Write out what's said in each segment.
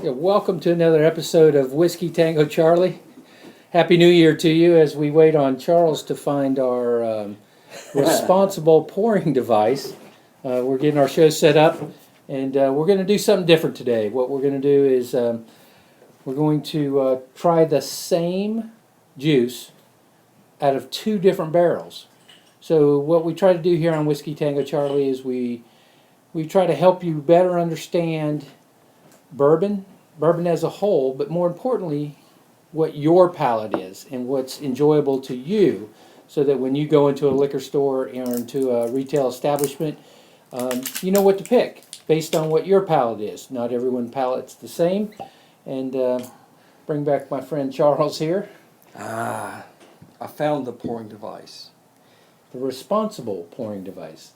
Yeah, welcome to another episode of Whiskey Tango Charlie. Happy New Year to you as we wait on Charles to find our responsible pouring device. We're getting our show set up, and we're going to do something different today. What we're going to do is we're going to try the same juice out of two different barrels. So what we try to do here on Whiskey Tango Charlie is we try to help you better understand bourbon as a whole, but more importantly, what your palate is and what's enjoyable to you, so that when you go into a liquor store or into a retail establishment, you know what to pick based on what your palate is. Not everyone's palate's the same. And bring back my friend Charles here. I found the pouring device. The responsible pouring device.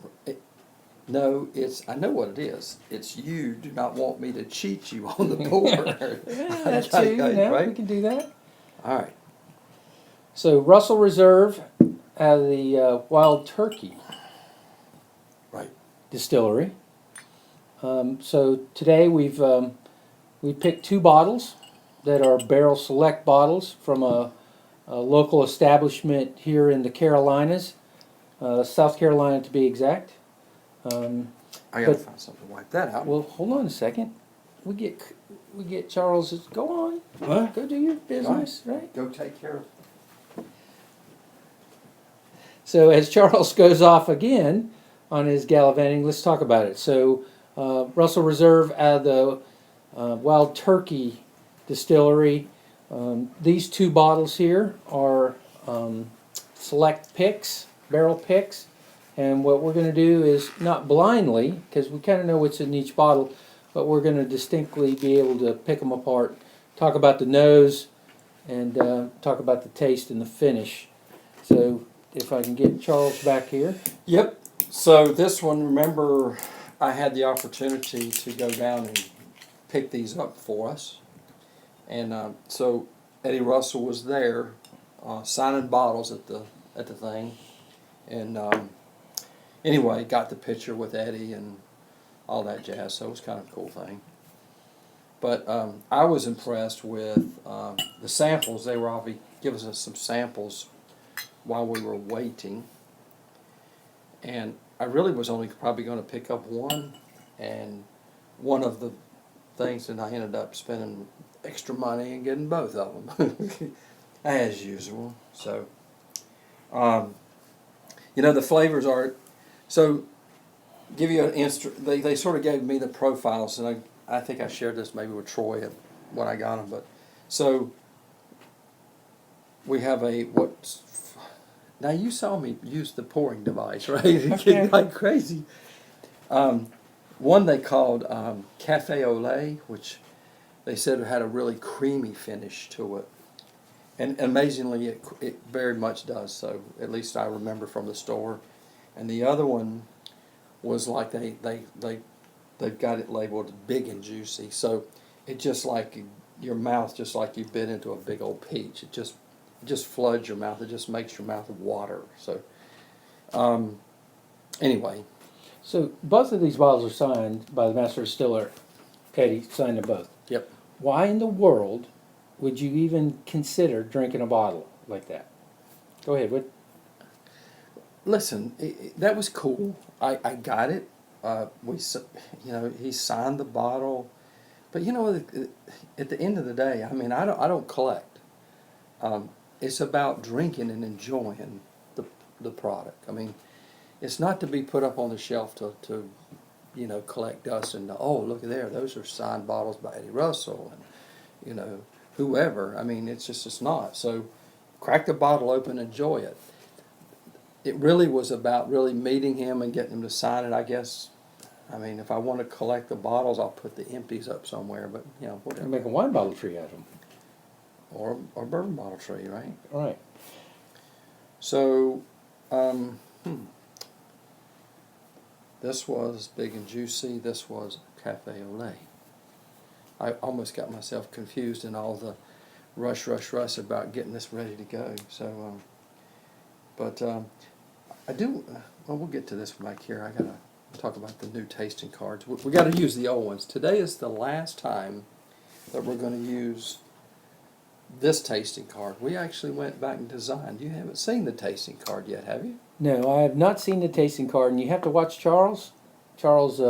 No, I know what it is. It's you do not want me to cheat you on the pour. Yeah, that too. No, right? we can do that. All right. So Russell Reserve out of the Wild Turkey Right. Distillery. So today we picked two bottles that are barrel select bottles from a local establishment here in the Carolinas, South Carolina to be exact. I gotta find something to wipe that out. Well, hold on a second. We get Charles. Go on. What? Go do your business, right? Go take care of. So as Charles goes off again on his gallivanting, let's talk about it. So Russell Reserve out of the Wild Turkey Distillery. These two bottles here are select picks, barrel picks. And what we're going to do is not blindly, because we kind of know what's in each bottle, but we're going to distinctly be able to pick them apart, talk about the nose, and talk about the taste and the finish. So if I can get Charles back here. Yep. So this one, remember, I had the opportunity to go down and pick these up for us. And so Eddie Russell was there signing bottles at the thing. And anyway, got the picture with Eddie and all that jazz, so it was kind of a cool thing. But I was impressed with the samples. They were obviously giving us some samples while we were waiting. And I really was only probably going to pick up one, and one of the things, and I ended up spending extra money and getting both of them, as usual. So, the flavors are. So, give you an they sort of gave me the profiles, and I think I shared this maybe with Troy when I got them. But so we have now you saw me use the pouring device, right? Okay. Like crazy. One they called Cafe au lait, which they said had a really creamy finish to it. And amazingly, it very much does so. At least I remember from the store. And the other one was like they've got it labeled big and juicy. So it just like your mouth, just like you bit into a big old peach. It just floods your mouth. It just makes your mouth water. So anyway. So both of these bottles are signed by the master distiller, Eddie, signed them both. Yep. Why in the world would you even consider drinking a bottle like that? Go ahead. What? Listen, that was cool. I got it. He signed the bottle, but at the end of the day, I mean, I don't collect. It's about drinking and enjoying the product. I mean, it's not to be put up on the shelf to collect dust and oh, look at there, those are signed bottles by Eddie Russell and whoever. I mean, it's not. So, crack the bottle open, enjoy it. It really was about really meeting him and getting him to sign it, I guess. I mean, if I want to collect the bottles, I'll put the empties up somewhere, but, whatever. Make a wine bottle tree out of them. Or bourbon bottle tree, right? Right. So, this was Big and Juicy. This was Cafe au lait. I almost got myself confused in all the rush about getting this ready to go. So, I do. Well, we'll get to this back here. I gotta talk about the new tasting cards. We got to use the old ones. Today is the last time that we're going to use this tasting card. We actually went back and designed. You haven't seen the tasting card yet, have you? No, I have not seen the tasting card, and you have to watch Charles. Charles,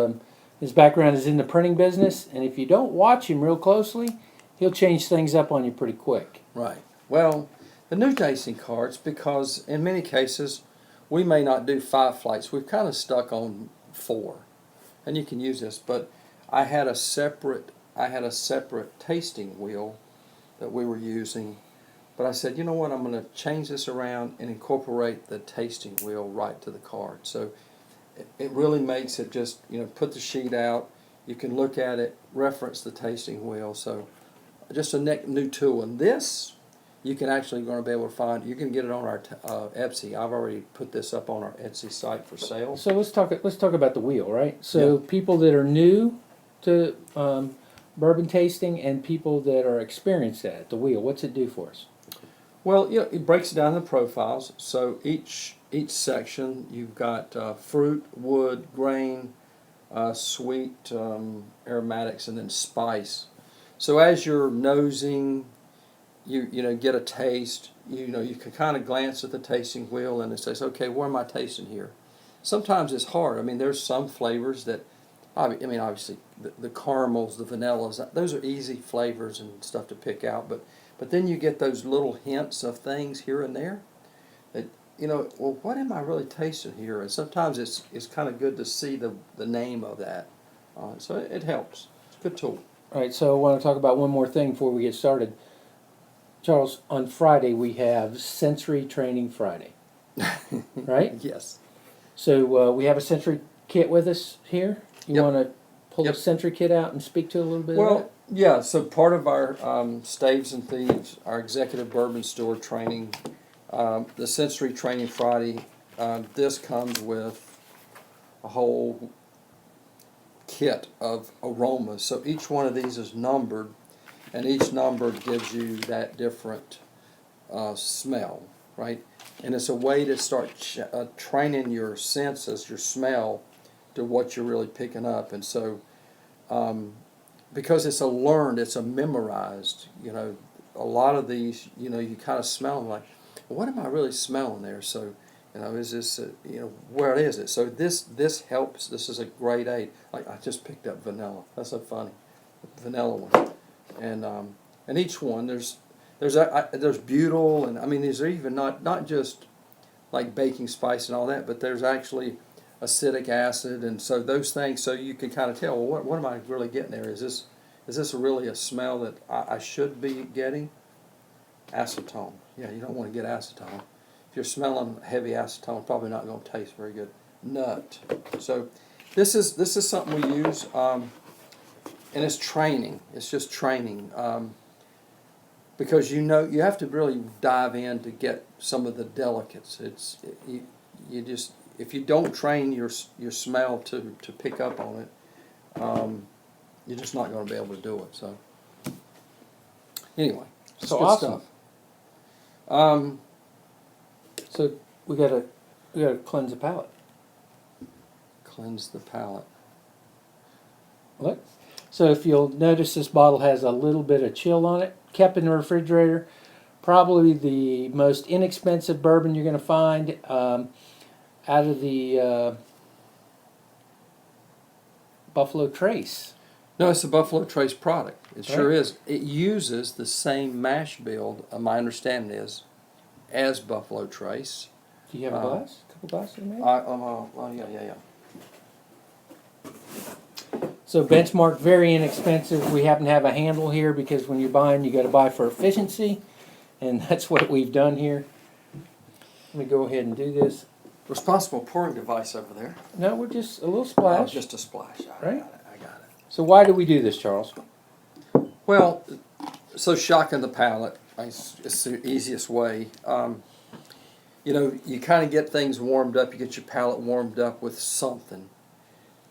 his background is in the printing business, and if you don't watch him real closely, he'll change things up on you pretty quick. Right. Well, the new tasting cards, because in many cases we may not do 5 flights. We've kind of stuck on 4, and you can use this. But I had a separate tasting wheel that we were using. But I said, you know what? I'm going to change this around and incorporate the tasting wheel right to the card. So it really makes it just, put the sheet out. You can look at it, reference the tasting wheel. So just a new tool. And this, you can actually going to be able to find. You can get it on our Etsy. I've already put this up on our Etsy site for sale. So let's talk about the wheel, right? So people that are new to bourbon tasting and people that are experienced at it, the wheel, what's it do for us? Well, it breaks it down into profiles. So each section, you've got fruit, wood, grain, sweet, aromatics, and then spice. So as you're nosing, you get a taste. You can kind of glance at the tasting wheel and it says, okay, what am I tasting here? Sometimes it's hard. I mean, there's some flavors that, obviously the caramels, the vanillas, those are easy flavors and stuff to pick out. But then you get those little hints of things here and there that, well, what am I really tasting here? And sometimes it's kind of good to see the name of that. So it helps. It's a good tool. All right, so I want to talk about one more thing before we get started. Charles, on Friday we have Sensory Training Friday, right? Yes. So we have a Sensory kit with us here. You Yep. want to pull Yep. the Sensory kit out and speak to it a little bit? Well, yeah, so part of our Staves and Thieves, our executive bourbon store training, the Sensory Training Friday, this comes with a whole kit of aromas. So each one of these is numbered, and each number gives you that different smell, right? And it's a way to start training your senses, your smell, to what you're really picking up. And so because it's a memorized, a lot of these, you kind of smell them like, what am I really smelling there? So, is this, where is it? So this helps. This is a great aid. Like I just picked up vanilla. That's so funny, vanilla one, and each one there's butyl, and these are even not just like baking spice and all that, but there's actually acetic acid, and so those things, so you can kind of tell, well, what am I really getting there? Is this really a smell that I should be getting? Acetone. Yeah, you don't want to get acetone. If you're smelling heavy acetone, probably not going to taste very good. Nut. So this is something we use, and it's training. It's just training, because you have to really dive in to get some of the delicates. You just, if you don't train your smell to pick up on it, you're just not going to be able to do it. So anyway, it's So good awesome. stuff. So we gotta cleanse the palate. Cleanse the palate. Look. So if you'll notice, this bottle has a little bit of chill on it. Kept in the refrigerator. Probably the most inexpensive bourbon you're going to find out of the Buffalo Trace. No, it's a Buffalo Trace product. It sure Right. is. It uses the same mash bill, my understanding is, as Buffalo Trace. Do you have a glass? A couple glasses, maybe? Yeah. So Benchmark, very inexpensive. We happen to have a handle here because when you're buying, you got to buy for efficiency, and that's what we've done here. Let me go ahead and do this. Responsible pouring device over there. No, we're just a little Oh, splash. just a splash. I Right. got it. So why do we do this, Charles? Well, so shocking the palate. It's the easiest way. You kind of get things warmed up. You get your palate warmed up with something,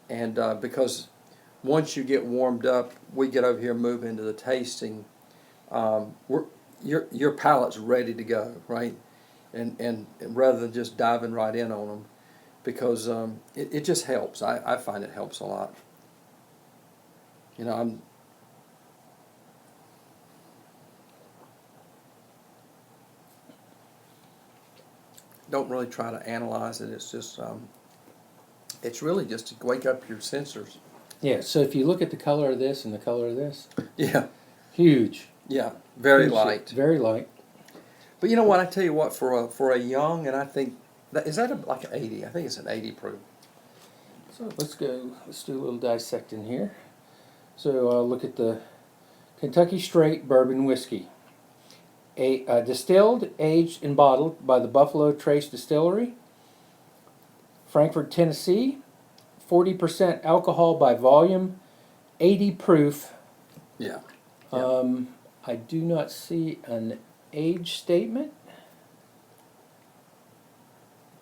and because once you get warmed up, we get over here and move into the tasting. Your palate's ready to go, right? And rather than just diving right in on them, because it just helps. I find it helps a lot. don't really try to analyze it. It's just it's really just to wake up your sensors. Yeah, so if you look at the color of this and the color of this, Yeah, huge. yeah, very Huge, light. Very light. But you know what? I tell you what, for a young, and I think that is that like an 80. I think it's an 80 proof. So let's go, let's do a little dissecting here. So look at the Kentucky Straight Bourbon Whiskey. Distilled, aged, and bottled by the Buffalo Trace Distillery, Frankfort, Tennessee. 40% alcohol by volume, 80 proof. Yeah. I do not see an age statement.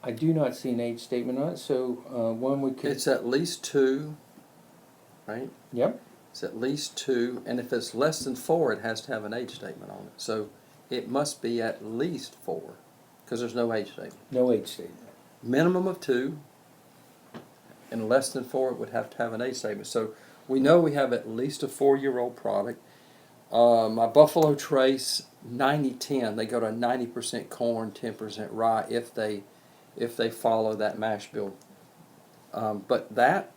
I do not see an age statement on it, so one we could... It's at least 2, right? Yep. It's at least 2, and if it's less than 4, it has to have an age statement on it. So it must be at least 4, because there's no age statement. No age statement. Minimum of 2, and less than 4, it would have to have an age statement. So we know we have at least a 4-year-old product. My Buffalo Trace 90-10, they go to 90% corn, 10% rye if they follow that mash bill. But that,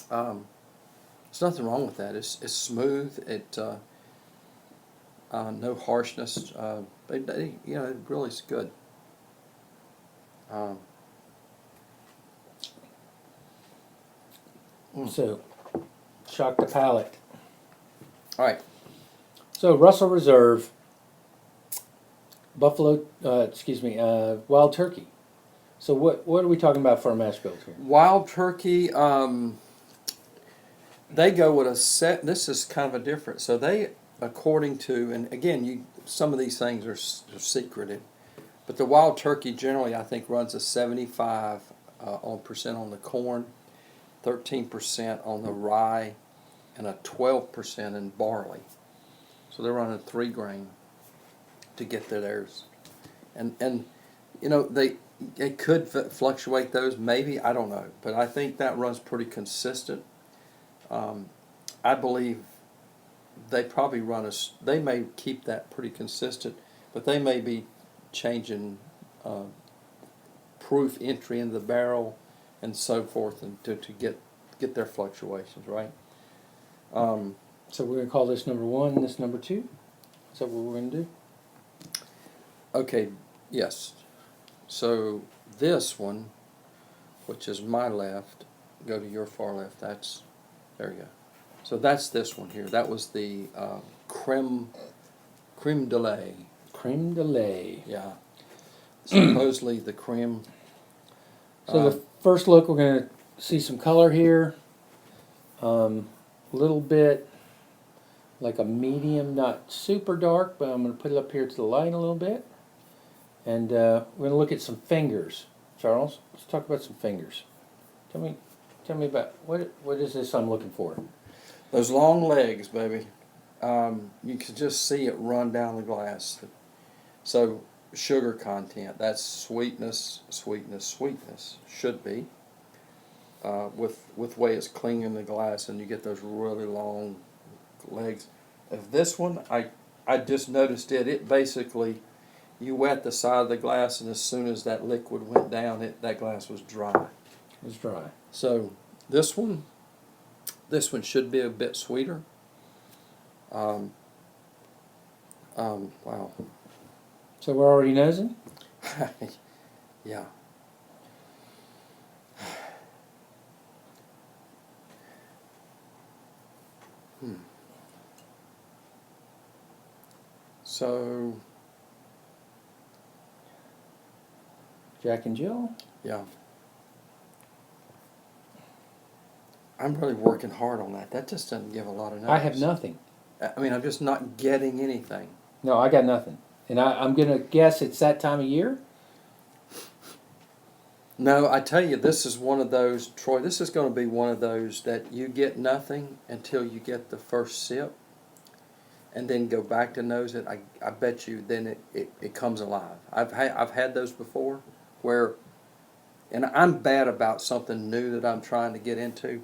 there's nothing wrong with that. It's smooth. No harshness. It really is good. So, shock the palate. All right. So Russell Reserve, Buffalo, Wild Turkey. So what are we talking about for our mash bills here? Wild Turkey, they go with a set. This is kind of a different. So they, according to, and again, some of these things are secretive, but the Wild Turkey generally, I think, runs a 75% on the corn, 13% on the rye, and a 12% in barley. So they're running 3 grain to get to theirs, and they could fluctuate those, maybe, I don't know, but I think that runs pretty consistent. I believe they probably they may keep that pretty consistent, but they may be changing proof entry in the barrel and so forth, and to get their fluctuations, right? So we're going to call this number 1, this number 2? Is that what we're going to do? Okay, yes. So this one, which is my left, go to your far left. There you go. So that's this one here. That was the creme de lait. Creme de lait. Yeah. Supposedly the creme. So the first look, we're going to see some color here. A little bit like a medium, not super dark, but I'm going to put it up here to the light a little bit. And we're going to look at some fingers. Charles, let's talk about some fingers. Tell me about, what is this I'm looking for? Those long legs, baby. You can just see it run down the glass. So sugar content, that's sweetness, sweetness, sweetness, should be. With way it's cleaning the glass, and you get those really long legs. Of this one, I just noticed it basically, you wet the side of the glass, and as soon as that liquid went down, that glass was dry. It was dry. So this one should be a bit sweeter. Wow. So we're already nosing? Yeah. So, Jack and Jill? yeah. I'm really working hard on that. That just doesn't give a lot of notes. I have nothing. I mean, I'm just not getting anything. No, I got nothing. And I'm going to guess it's that time of year? No, I tell you, this is one of those, Troy, this is going to be one of those that you get nothing until you get the first sip, and then go back to nose it. I bet you then it comes alive. I've had those before where, and I'm bad about something new that I'm trying to get into.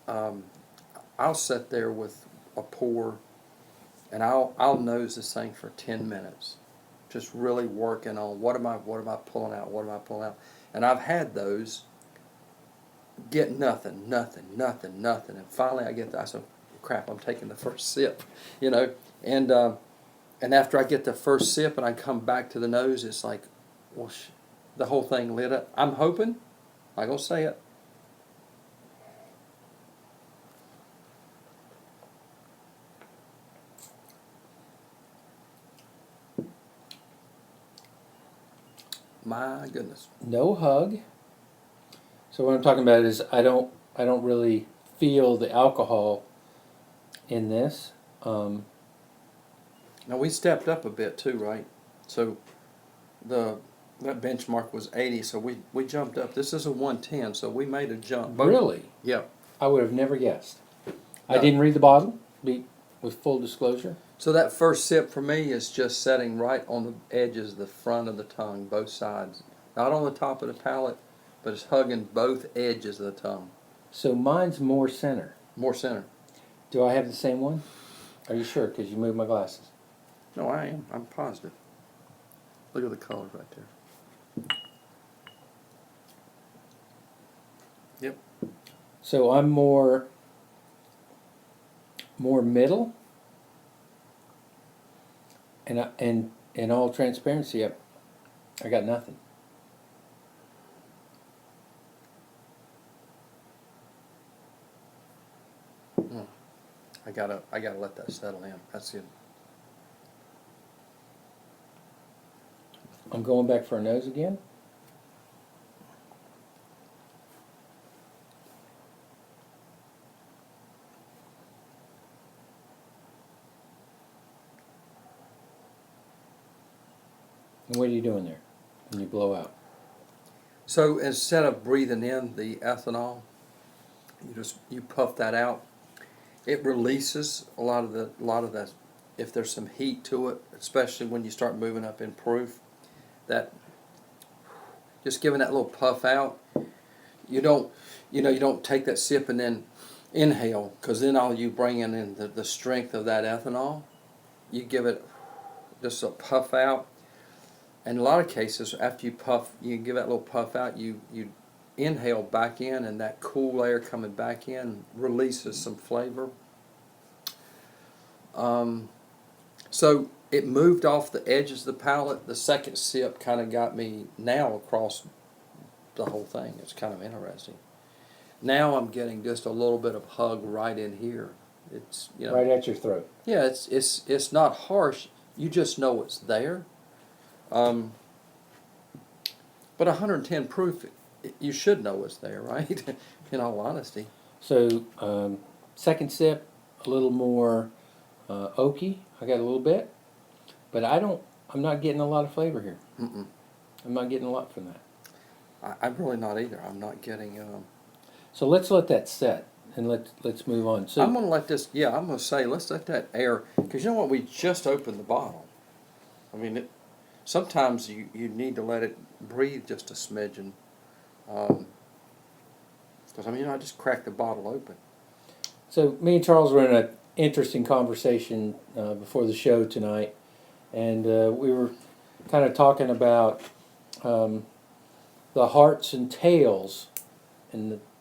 I'll sit there with a pour, and I'll nose this thing for 10 minutes just really working on what am I pulling out, and I've had those get nothing, and finally I said, crap, I'm taking the first sip, and after I get the first sip and I come back to the nose, it's like, well, the whole thing lit up. I'm hoping, I'm gonna say it. My goodness. No hug. So what I'm talking about is I don't really feel the alcohol in this. Now we stepped up a bit too, right? So that benchmark was 80, so we jumped up. This is a 110, so we made a jump. Really? Yeah. I would have never guessed. I No. didn't read the bottle, with full disclosure. So that first sip for me is just setting right on the edges, the front of the tongue, both sides. Not on the top of the palate, but it's hugging both edges of the tongue. So mine's more center. More center. Do I have the same one? Are you sure? Because you moved my glasses. No, I am. I'm positive. Look at the colors right there. Yep. So I'm more middle. And in all transparency, I got nothing. I gotta let that settle in. That's it. I'm going back for a nose again. And what are you doing there when you blow out? So instead of breathing in the ethanol, you puff that out. It releases a lot of that. If there's some heat to it, especially when you start moving up in proof, that just giving that little puff out. You don't take that sip and then inhale, because then all you bring in the strength of that ethanol. You give it just a puff out. And in a lot of cases, after you give that little puff out, you inhale back in, and that cool air coming back in releases some flavor. So it moved off the edges of the palate. The second sip kind of got me now across the whole thing. It's kind of interesting. Now I'm getting just a little bit of hug right in here. It's Right at your throat. Yeah, it's not harsh. You just know it's there. But 110 proof, you should know it's there, right? In all honesty. So second sip, a little more oaky. I got a little bit, but I'm not getting a lot of flavor here. Mm-mm. I'm not getting a lot from that. I'm really not either. I'm not getting. So let's let that set and let's move on. So I'm gonna let this. Yeah, I'm gonna say let's let that air, because you know what? We just opened the bottle. I mean, sometimes you need to let it breathe just a smidgen. Because I just cracked the bottle open. So me and Charles were in an interesting conversation before the show tonight, and we were kind of talking about the hearts and tails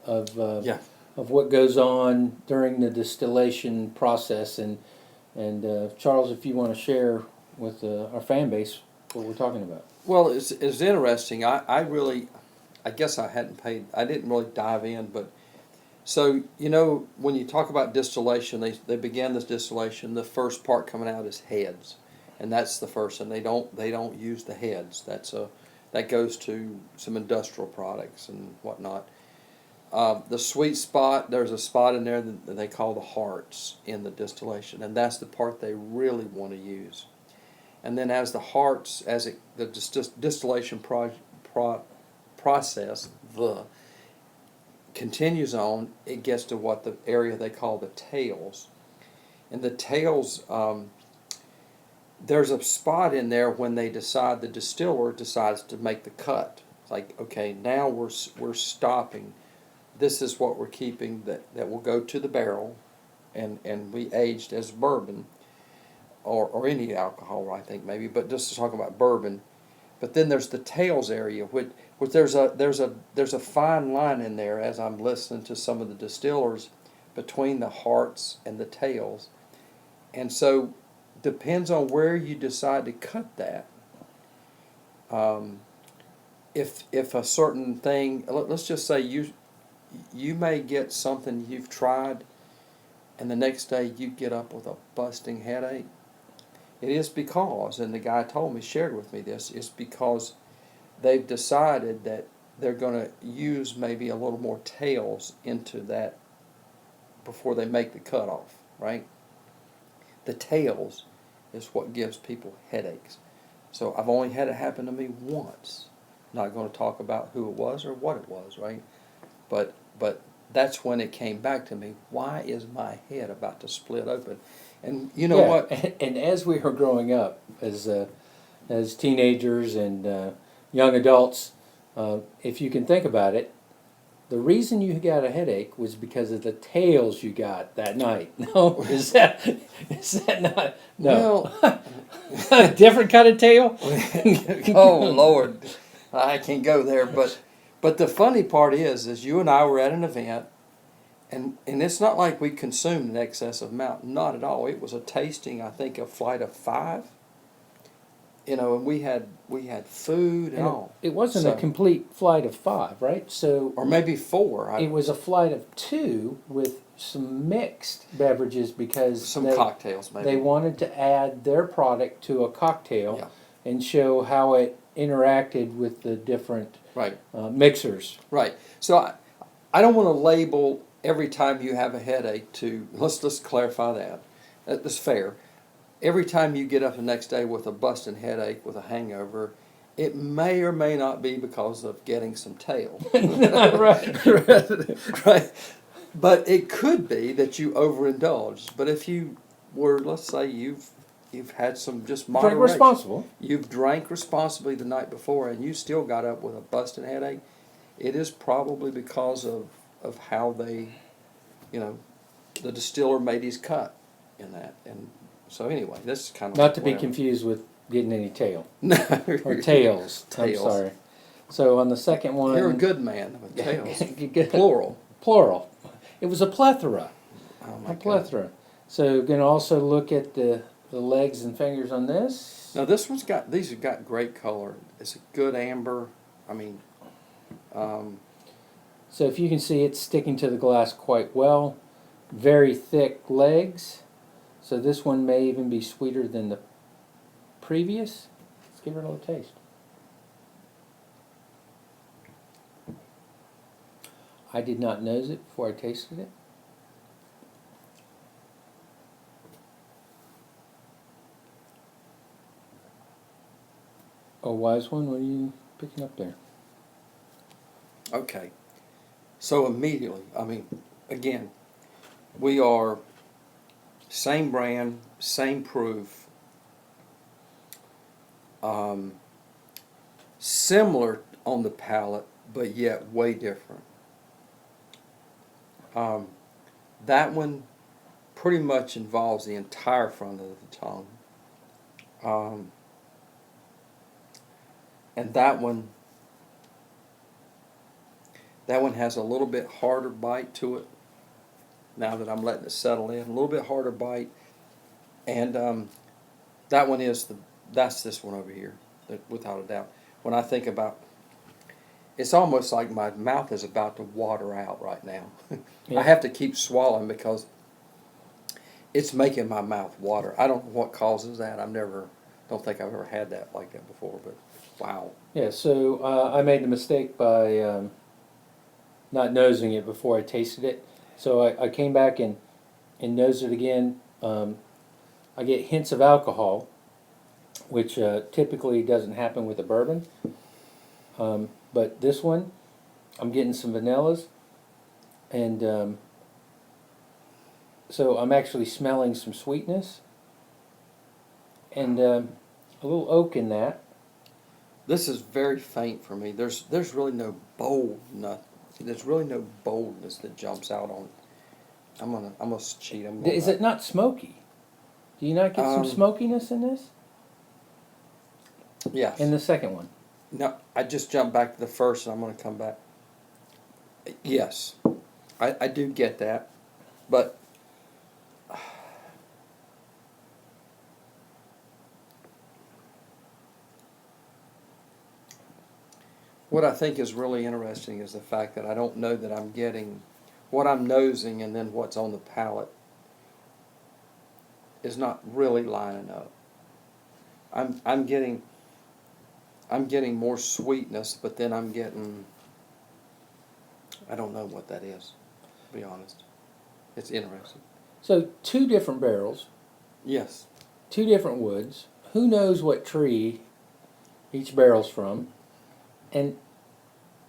of what goes on during the distillation process, and Charles, if you want to share with our fan base what we're talking about. Well, it's interesting. I guess I didn't really dive in, but so when you talk about distillation, they began this distillation. The first part coming out is heads, and that's the first, and they don't use the heads. That goes to some industrial products and whatnot. The sweet spot, there's a spot in there that they call the hearts in the distillation, and that's the part they really want to use. And then as the hearts, the distillation process continues on, it gets to what the area they call the tails. And the tails, there's a spot in there when the distiller decides to make the cut. It's like, okay, now we're stopping. This is what we're keeping that will go to the barrel and be aged as bourbon. or any alcohol, I think maybe, but just to talk about bourbon. But then there's the tails area, which there's a fine line in there as I'm listening to some of the distillers between the hearts and the tails, and so depends on where you decide to cut that. If a certain thing, let's just say you may get something you've tried, and the next day you get up with a busting headache. It is because, and the guy told me, shared with me this, it's because they've decided that they're going to use maybe a little more tails into that before they make the cutoff, right? The tails is what gives people headaches. So I've only had it happen to me once. Not going to talk about who it was or what it was, right? But that's when it came back to me. Why is my head about to split open? And you know what? And as we were growing up, as teenagers and young adults, if you can think about it, the reason you got a headache was because of the tails you got that night. No, is that not? No, a different kind of tail. Oh Lord, I can't go there. But the funny part is you and I were at an event, and it's not like we consumed an excessive amount. Not at all. It was a tasting. I think a flight of 5. You know, and we had food and all. It wasn't So- a complete flight of 5, right? So or maybe 4. it was a flight of 2 with some mixed beverages because Some they, cocktails maybe. they wanted to add their product to a cocktail Yeah. and show how it interacted with the different Right. mixers. Right. So I don't want to label every time you have a headache to, let's clarify that. That's fair. Every time you get up the next day with a busting headache, with a hangover, it may or may not be because of getting some tail. Right. Right. But it could be that you overindulged. But if you were, let's say you've had some just Drink moderation. responsible. You've drank responsibly the night before and you still got up with a busting headache, it is probably because of how they, the distiller made his cut in that. And so anyway, this is kind of Not to be whatever. confused with getting any tail. No. Or tails. I'm Tails. sorry. So on the second one. You're a good man with tails. Good. Plural. Plural. It was a plethora. Oh my A God. plethora. So going to also look at the legs and fingers on this. Now these have got great color. It's a good amber. I mean, So if you can see, it's sticking to the glass quite well. Very thick legs. So this one may even be sweeter than the previous. Let's give it a little taste. I did not nose it before I tasted it. Oh, wise one, what are you picking up there? okay. So immediately, I mean, again, we are same brand, same proof, similar on the palate, but yet way different. That one pretty much involves the entire front of the tongue. And that one has a little bit harder bite to it. Now that I'm letting it settle in, a little bit harder bite, and that one that's this one over here, without a doubt. When I think about, it's almost like my mouth is about to water out right now. Yeah. I have to keep swallowing because it's making my mouth water. I don't know what causes that. Don't think I've ever had that like that before, but wow. Yeah, so I made the mistake by not nosing it before I tasted it. So I came back and nosed it again. I get hints of alcohol, which typically doesn't happen with a bourbon. But this one, I'm getting some vanillas. And so I'm actually smelling some sweetness. And a little oak in that. This is very faint for me. There's really no There's really no boldness that jumps out on it. I'm gonna cheat. Is it not smoky? Do you not get some Um, smokiness in this? Yes. In the second one? No, I just jumped back to the first, and I'm going to come back. Yes, I do get that, but what I think is really interesting is the fact that I don't know that I'm getting what I'm nosing, and then what's on the palate is not really lining up. I'm getting more sweetness, but then I'm getting, I don't know what that is, to be honest. It's interesting. So two different barrels, Yes. two different woods. Who knows what tree each barrel's from? And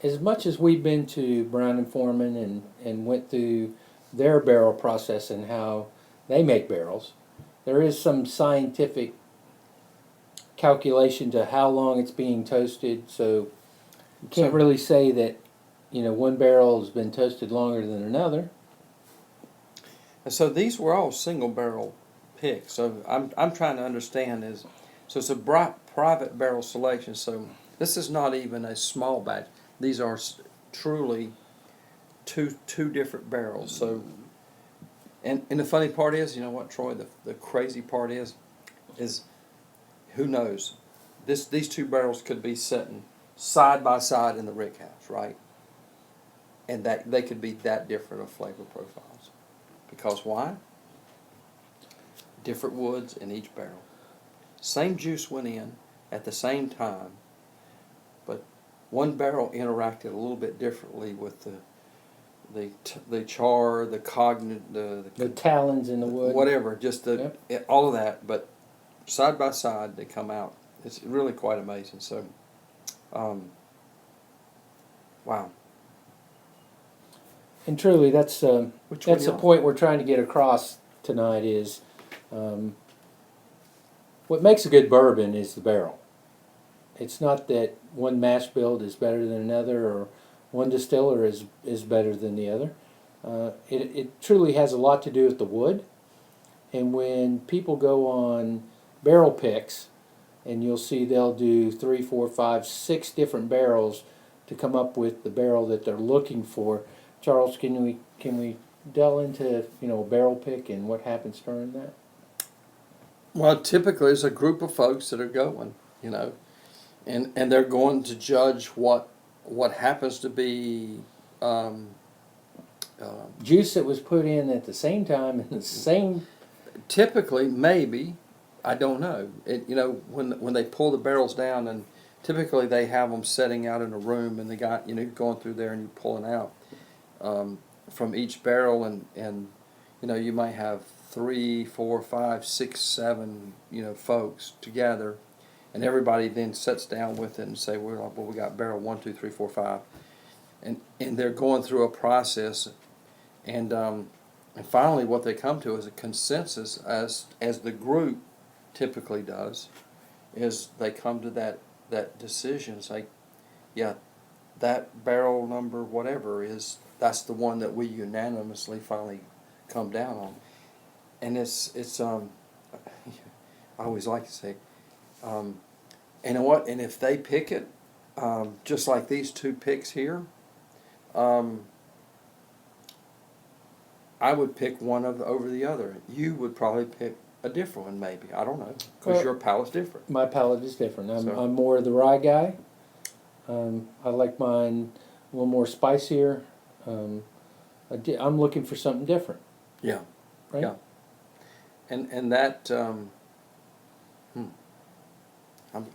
as much as we've been to Brown and Foreman and went through their barrel process and how they make barrels, there is some scientific calculation to how long it's being toasted. So you can't So- really say that, one barrel has been toasted longer than another. And so these were all single barrel picks. So I'm trying to understand is, so it's a private barrel selection. So this is not even a small batch. These are truly two different barrels. So, and the funny part is, you know what, Troy? The crazy part is who knows? These two barrels could be sitting side by side in the rick house, right? And that they could be that different of flavor profiles. Because why? Different woods in each barrel. Same juice went in at the same time, but one barrel interacted a little bit differently with the char, the The talons in the wood. whatever, just Yep. all of that. But side by side, they come out. It's really quite amazing. So, wow. And truly, that's Which one that's you the like? point we're trying to get across tonight is what makes a good bourbon is the barrel. It's not that one mash bill is better than another or one distiller is better than the other. It truly has a lot to do with the wood. And when people go on barrel picks, and you'll see they'll do 3, 4, 5, 6 different barrels to come up with the barrel that they're looking for. Charles, can we delve into a barrel pick and what happens during that? Well, typically it's a group of folks that are going, and they're going to judge what happens to be Juice that was put in at the same time in the same. typically maybe, I don't know, when they pull the barrels down, and typically they have them setting out in a room, and they got you're going through there and you're pulling out from each barrel, and you might have 3, 4, 5, 6, 7 folks together, and everybody then sits down with it and say, well, we got barrel 1, 2, 3, 4, 5, and they're going through a process, and finally what they come to is a consensus, as the group typically does, is they come to that decision. It's like, yeah, that barrel number whatever that's the one that we unanimously finally come down on. And it's I always like to say, and you know what? And if they pick it, just like these two picks here, I would pick one over the other. You would probably pick a different one, maybe. I don't know, because Well, your palate's different. My palate is different. So- I'm more of the rye guy. I like mine a little more spicier. I'm looking for something different. Yeah. Right? Yeah. And that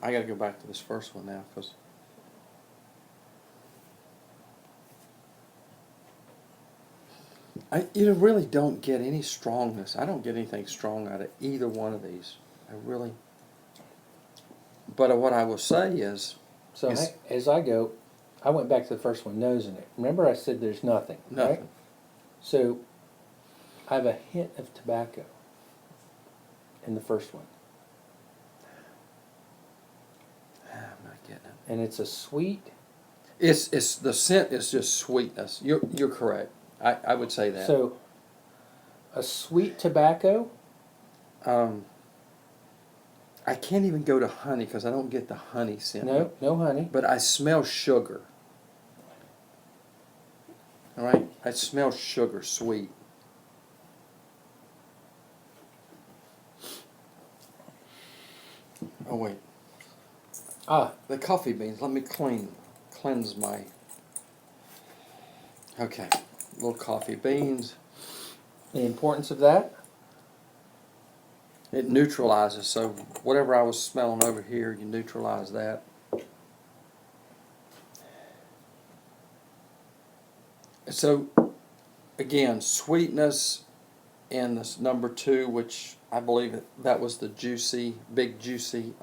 I got to go back to this first one now, because you really don't get any strongness. I don't get anything strong out of either one of these. I really. But what I will say is, So Yes. as I go, I went back to the first one, nosing it. Remember I said there's nothing, nothing. right? So I have a hint of tobacco in the first one. I'm not getting it. And it's a sweet, It's the scent is just sweetness. You're correct. I would say that. so a sweet tobacco I can't even go to honey because I don't get the honey scent. No, no honey. But I smell sugar. All right, I smell sugar, sweet. Oh wait, Ah, the coffee beans. Let me cleanse my. Okay, little coffee beans. the importance of that. It neutralizes. So whatever I was smelling over here, you neutralize that. So again, sweetness in this number 2, which I believe that was the juicy, big juicy.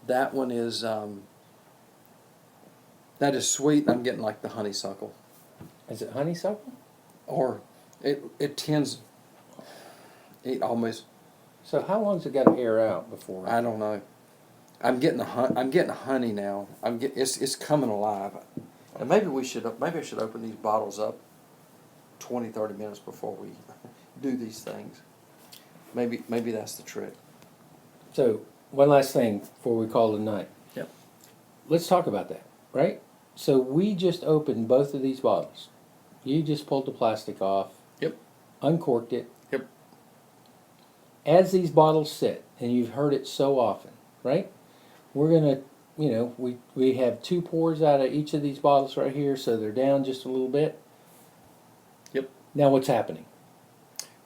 That one is that is sweet. I'm getting like the honeysuckle, Is it honeysuckle? or it tends. It almost. So how long's it got to air out before? I don't know. I'm getting I'm getting honey now. It's coming alive. And maybe I should open these bottles up 20, 30 minutes before we do these things. Maybe that's the trick. So one last thing before we call it a night. Yep. Let's talk about that, right? So we just opened both of these bottles. You just pulled the plastic off. Yep. Uncorked it. Yep. As these bottles sit, and you've heard it so often, right? We're gonna, we have 2 pours out of each of these bottles right here, so they're down just a little bit. Yep. Now what's happening?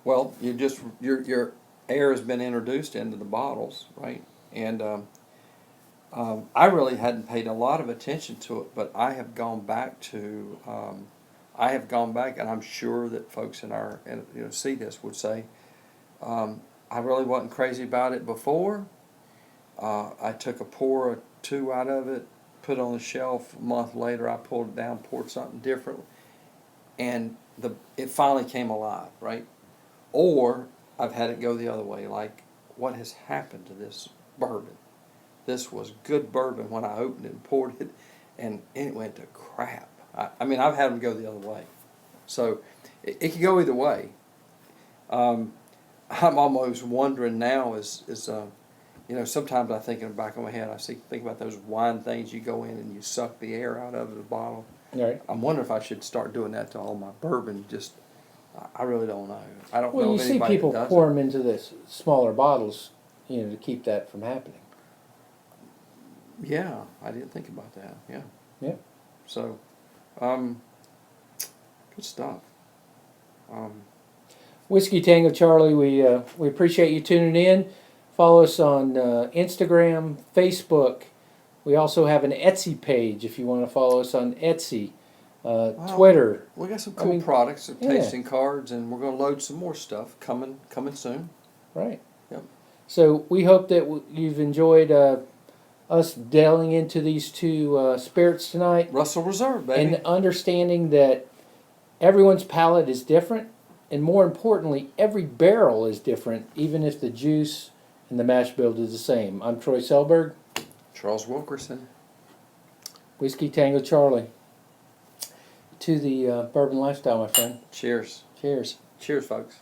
Well, your air has been introduced into the bottles, right? And I really hadn't paid a lot of attention to it, but I have gone back to and I'm sure that folks in our see this would say, I really wasn't crazy about it before. I took a pour or 2 out of it, put it on the shelf. A month later, I pulled it down, poured something different, and it finally came alive, right? Or I've had it go the other way, like what has happened to this bourbon? This was good bourbon when I opened it and poured it, and it went to crap. I mean, I've had them go the other way. So it could go either way. I'm almost wondering now sometimes I think in the back of my head, think about those wine things you go in and you suck the air out of the bottle. Right. I'm wondering if I should start doing that to all my bourbon. I really don't know. I don't Well, know you of see anybody people that does pour it. them into this smaller bottles, to keep that from happening. Yeah, I didn't think about that. Yeah. Yeah. So, good stuff. Whiskey Tango Charlie, we appreciate you tuning in. Follow us on Instagram, Facebook. We also have an Etsy page if you want to follow us on Etsy, Twitter. We got some cool products, some yeah. tasting cards, and we're going to load some more stuff coming soon. Right. Yep. So we hope that you've enjoyed us delving into these 2 spirits tonight. Russell Reserve, baby. And understanding that everyone's palate is different, and more importantly, every barrel is different, even if the juice and the mash bill is the same. I'm Troy Selberg. Charles Wilkerson. Whiskey Tango Charlie. To the bourbon lifestyle, my friend. Cheers. Cheers. Cheers, folks.